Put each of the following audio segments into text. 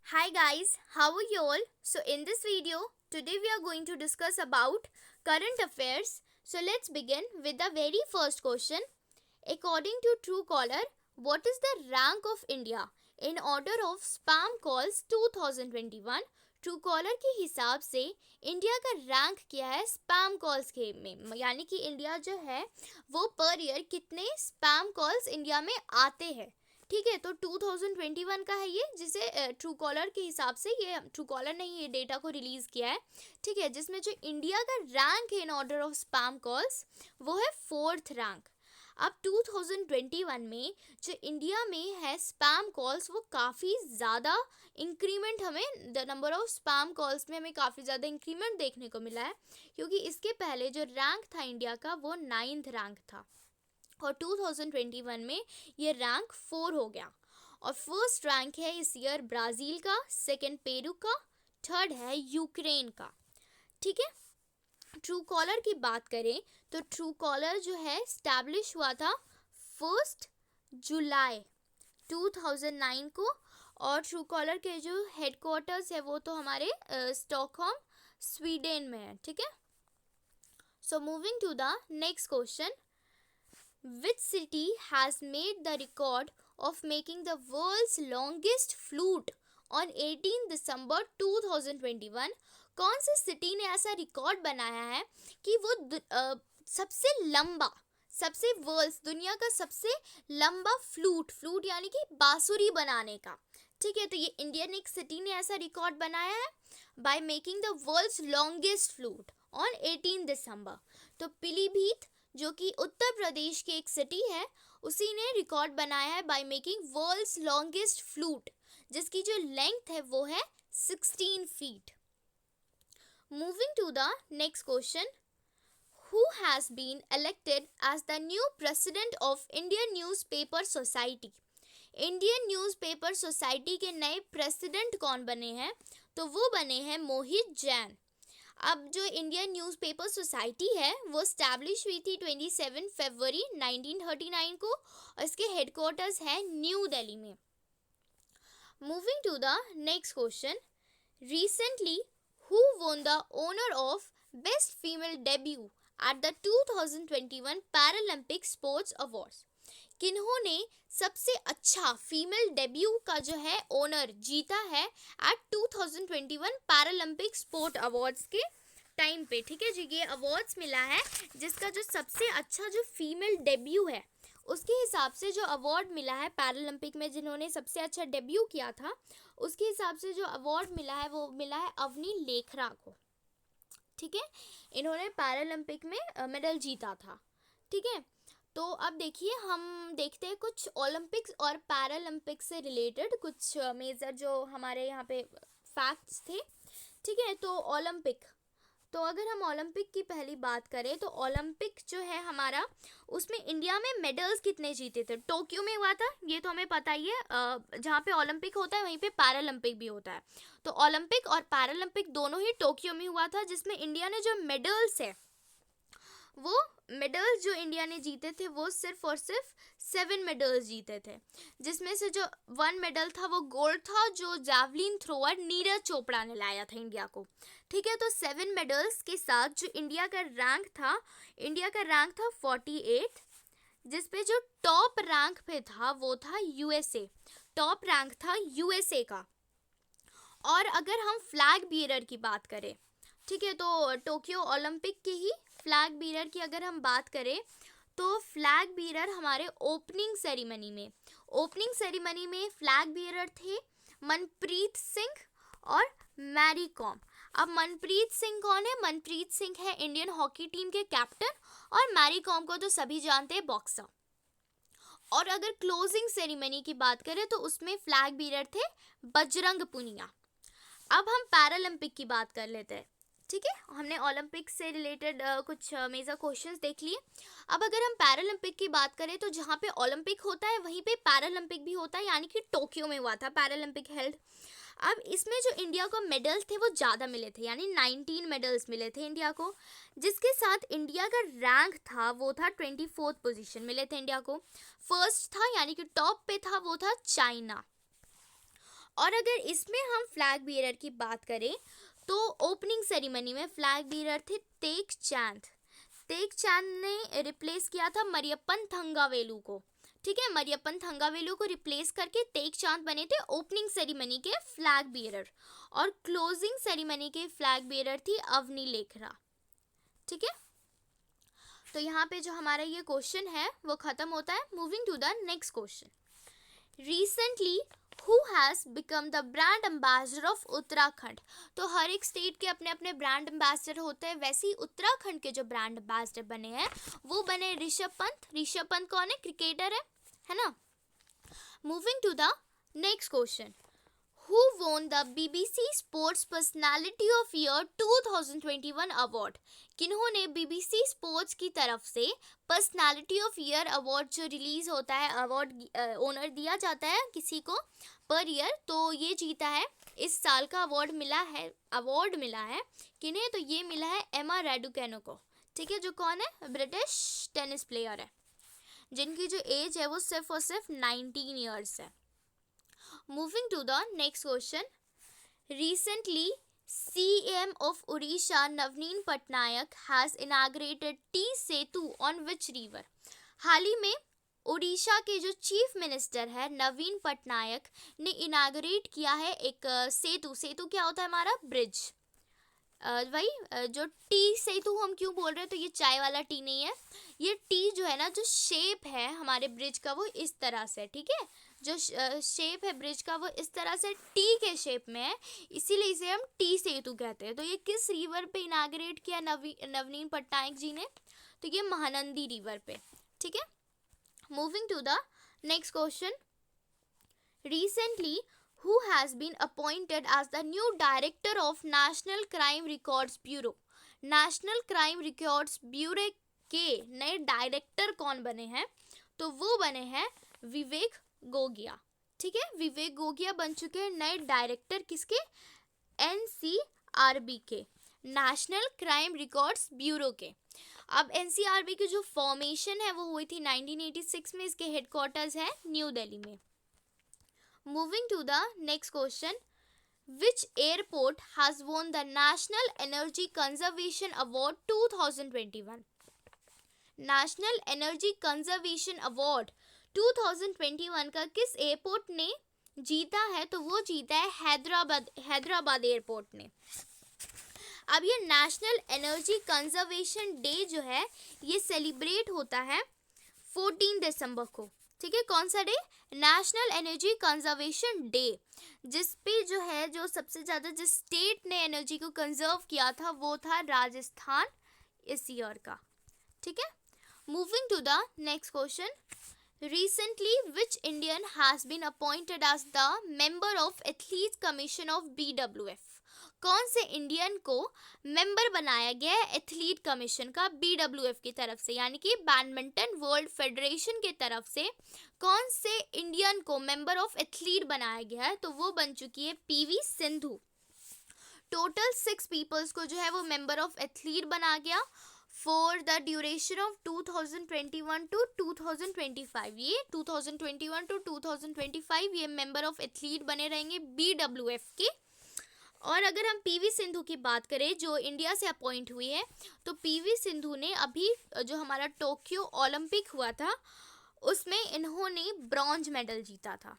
Hi guys, how are you all? So in this video, today we are going to discuss about current affairs. So let's begin with the very first question. According to Truecaller, what is the rank of India in order of spam calls 2021? Truecaller के हिसाब से India का rank क्या है spam calls के में, यानी कि इंडिया जो है वो पर ईयर कितने स्पैम कॉल्स इंडिया में आते हैं। ठीक है, तो 2021 का है ये, जिसे ट्रू कॉलर के हिसाब से, ये ट्रू कॉलर ने ये डेटा को रिलीज किया है। ठीक है, जिसमें जो इंडिया का रैंक है in order of spam calls वो है फोर्थ रैंक। अब 2021 में जो इंडिया में है स्पैम कॉल्स वो काफ़ी ज़्यादा इंक्रीमेंट, हमें the number of spam calls में हमें काफ़ी ज़्यादा इंक्रीमेंट देखने को मिला है, क्योंकि इसके पहले जो रैंक था इंडिया का वो 9th रैंक था और 2021 में ये रैंक 4 हो गया। और फर्स्ट रैंक है इस ईयर ब्राज़ील का, सेकंड पेरू का, थर्ड है यूक्रेन का। ठीक है, ट्रू कॉलर की बात करें तो ट्रू कॉलर जो है स्टैब्लिश हुआ था 1 जुलाई 2009 को, और ट्रू कॉलर के जो हेडक्वार्टर्स है वो तो हमारे स्टॉकहोम स्वीडन में है। ठीक है, so moving to the next question, which city has made the record of making the world's longest flute on 18 दिसंबर 2021? कौन सी सिटी ने ऐसा रिकॉर्ड बनाया है कि वो सबसे लंबा, सबसे वर्ल्ड दुनिया का सबसे लंबा फ्लूट यानी कि बांसुरी बनाने का। ठीक है, तो ये इंडियन एक सिटी ने ऐसा रिकॉर्ड बनाया है by making the world's longest flute on 18 December. तो पीलीभीत जो कि उत्तर प्रदेश की एक सिटी है, उसी ने रिकॉर्ड बनाया है by making world's longest flute, जिसकी जो लेंथ है वो है 16 feet. Moving to the next question, who has been elected as the new president of Indian newspaper society? Indian newspaper society के नए प्रेसिडेंट कौन बने हैं? तो वो बने हैं मोहित जैन। अब जो इंडियन न्यूज़पेपर सोसाइटी है वो स्टैब्लिश हुई थी 27 फरवरी 1939 को, और इसके हेडक्वार्टर्स है न्यू दिल्ली में। Moving to the next question, recently who won the honour of best female debut at the 2021 Paralympic sports awards? किन्होंने सबसे अच्छा फीमेल डेब्यू का जो है ओनर जीता है एट 2021 पैरालंपिक स्पोर्ट अवार्ड्स के टाइम पे? ठीक है जी, ये अवार्ड्स मिला है जिसका जो सबसे अच्छा जो फीमेल डेब्यू है उसके हिसाब से जो अवार्ड मिला है पैरालंपिक में, जिन्होंने सबसे अच्छा डेब्यू किया था उसके हिसाब से जो अवार्ड मिला है वो मिला है अवनी लेखरा को। ठीक है, इन्होंने पैरालंपिक में मेडल जीता था। ठीक है, तो अब देखिए हम देखते हैं कुछ ओलंपिक्स और पैरालंपिक्स से रिलेटेड कुछ मेजर जो हमारे यहाँ पे फैक्ट्स थे। ठीक है, तो ओलंपिक, तो अगर हम ओलंपिक की पहली बात करें तो ओलंपिक जो है हमारा, उसमें इंडिया में मेडल्स कितने जीते थे? टोक्यो में हुआ था, ये तो हमें पता ही है। जहाँ पे ओलंपिक होता है वहीं पे पैरालंपिक भी होता है, तो ओलंपिक और पैरालंपिक दोनों ही टोक्यो में हुआ था, जिसमें इंडिया ने जो मेडल्स है वो मेडल्स जो इंडिया ने जीते थे वो सिर्फ और सिर्फ 7 मेडल्स जीते थे, जिसमें से जो 1 मेडल था वो गोल्ड था, जो जैवलिन थ्रोअर नीरज चोपड़ा ने लाया था इंडिया को। ठीक है, तो 7 मेडल्स के साथ जो इंडिया का रैंक था, इंडिया का रैंक था 48, जिसपे जो टॉप रैंक पे था वो था यूएसए, टॉप रैंक था यूएसए का। और अगर हम फ्लैग बीयरर की बात करें, ठीक है, तो टोक्यो ओलंपिक के ही फ्लैग बीयरर की अगर हम बात करें तो फ्लैग बीयरर हमारे ओपनिंग सेरेमनी में फ्लैग बीयरर थे मनप्रीत सिंह और मैरी कॉम। अब मनप्रीत सिंह कौन है? मनप्रीत सिंह है इंडियन हॉकी टीम के कैप्टन, और मैरी कॉम को तो सभी जानते हैं, बॉक्सर। और अगर क्लोजिंग सेरेमनी की बात करें तो उसमें फ्लैग बीयरर थे बजरंग पुनिया। अब हम पैरालंपिक की बात कर लेते हैं। ठीक है, हमने ओलंपिक से रिलेटेड कुछ मेजर क्वेश्चंस देख लिए। अब अगर हम पैरालंपिक की बात करें तो जहाँ पे ओलंपिक होता है वहीं पे पैरालंपिक भी होता है, यानी कि टोक्यो में हुआ था पैरालंपिक हेल्ड। अब इसमें जो इंडिया को मेडल्स थे वो ज़्यादा मिले थे, यानी 19 मेडल्स मिले थे इंडिया को, जिसके साथ इंडिया का रैंक था वो था 24th पोजीशन मिले थे इंडिया को। फर्स्ट था यानी कि टॉप पे था वो था चाइना। और अगर इसमें हम फ्लैग बियरर की बात करें तो ओपनिंग सेरेमनी में फ्लैग बियरर थे तेग चांद। तेग चांद ने रिप्लेस किया था मरियप्पन थंगावेलु को, ठीक है। मरियप्पन थंगावेलु को रिप्लेस करके तेग चांद बने थे ओपनिंग सेरेमनी के फ्लैग बियरर, और क्लोजिंग सेरेमनी के फ्लैग बियरर थी अवनी लेखरा, ठीक है। तो यहाँ पे जो हमारा ये क्वेश्चन है वो खत्म होता है। Moving to the next question, recently who has become the brand ambassador of Uttarakhand. तो हर एक स्टेट के अपने अपने ब्रांड एम्बेसडर होते हैं, वैसे ही उत्तराखंड के जो ब्रांड एम्बेसडर बने हैं वो बने ऋषभ पंत। ऋषभ पंत कौन है? क्रिकेटर है ना। Moving to the next question, Who won the BBC Sports Personality of Year 2021 award. किन्होंने BBC स्पोर्ट्स की तरफ से पर्सनालिटी ऑफ ईयर अवार्ड जो रिलीज होता है, अवार्ड ओनर दिया जाता है किसी को पर ईयर, तो ये जीता है। इस साल का अवार्ड मिला है किन्हें? तो ये मिला है एमा रैडुकैनो को, ठीक है, जो कौन है? ब्रिटिश टेनिस प्लेयर है, जिनकी जो एज है वो सिर्फ और सिर्फ 19 ईयर्स है। Moving to the next question, recently CM of Odisha Navneen Patnaik has inaugurated T-Setu on which river। हाल ही में ओडिशा के जो चीफ मिनिस्टर है नवीन पटनायक ने इनाग्रेट किया है एक सेतु क्या होता है? हमारा ब्रिज। वही जो टी सेतु हम क्यों बोल रहे हैं, तो ये चाय वाला टी नहीं है, ये टी जो है ना, जो शेप है हमारे ब्रिज का वो इस तरह से, ठीक है, जो शेप है ब्रिज का वो इस तरह से टी के शेप में है, इसीलिए इसे हम टी सेतु कहते हैं। तो ये किस रिवर पे इनाग्रेट किया नवनीन पटनायक जी ने? तो ये महानंदी रिवर पे, ठीक है। Moving to the next question, recently who has been appointed as the new director of National Crime Records Bureau। National crime records bureau के नए डायरेक्टर कौन बने हैं? तो वो बने हैं विवेक गोगिया, ठीक है। विवेक गोगिया बन चुके हैं नए डायरेक्टर किसके? NCRB के, नेशनल क्राइम रिकॉर्ड्स ब्यूरो के। अब NCRB की जो फॉर्मेशन है वो हुई थी 1986 में, इसके हेडक्वार्टर्स है न्यू दिल्ली में। Moving to the next question, which airport has won the National Energy Conservation Award 2021? National Energy Conservation Award 2021 का किस एयरपोर्ट ने जीता है? तो वो जीता है हैदराबाद एयरपोर्ट ने। अब ये नेशनल एनर्जी कंजर्वेशन डे जो है ये सेलिब्रेट होता है 14 दिसंबर को, ठीक है। कौन सा day? National energy conservation day, जिस पे जो है जो सबसे ज़्यादा जिस स्टेट ने एनर्जी को कंजर्व किया था वो था राजस्थान इस ईयर का, ठीक है। Moving to the next question, recently which Indian has been appointed as the member of athlete commission of BWF। कौन से इंडियन को मेंबर बनाया गया है एथलीट कमीशन का BWF की तरफ से, यानी कि बैडमिंटन वर्ल्ड फेडरेशन की तरफ से कौन से इंडियन को मेंबर ऑफ एथलीट बनाया गया है? तो वो बन चुकी है PV सिंधु। टोटल 6 पीपल्स को जो है वो मेंबर ऑफ एथलीट बना गया for the duration of 2021 to 2025। ये 2021 टू 2025 ये मेंबर ऑफ एथलीट बने रहेंगे BWF के। और अगर हम PV सिंधु की बात करें जो इंडिया से अपॉइंट हुई है, तो PV सिंधु ने अभी जो हमारा टोक्यो ओलंपिक हुआ था उसमें इन्होंने ब्रॉन्ज मेडल जीता था,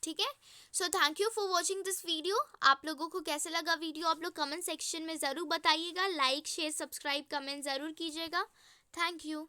ठीक है। So thank you for watching this video. आप लोगों को कैसे लगा वीडियो आप लोग कमेंट सेक्शन में ज़रूर बताइएगा। लाइक शेयर सब्सक्राइब कमेंट ज़रूर कीजिएगा। Thank you.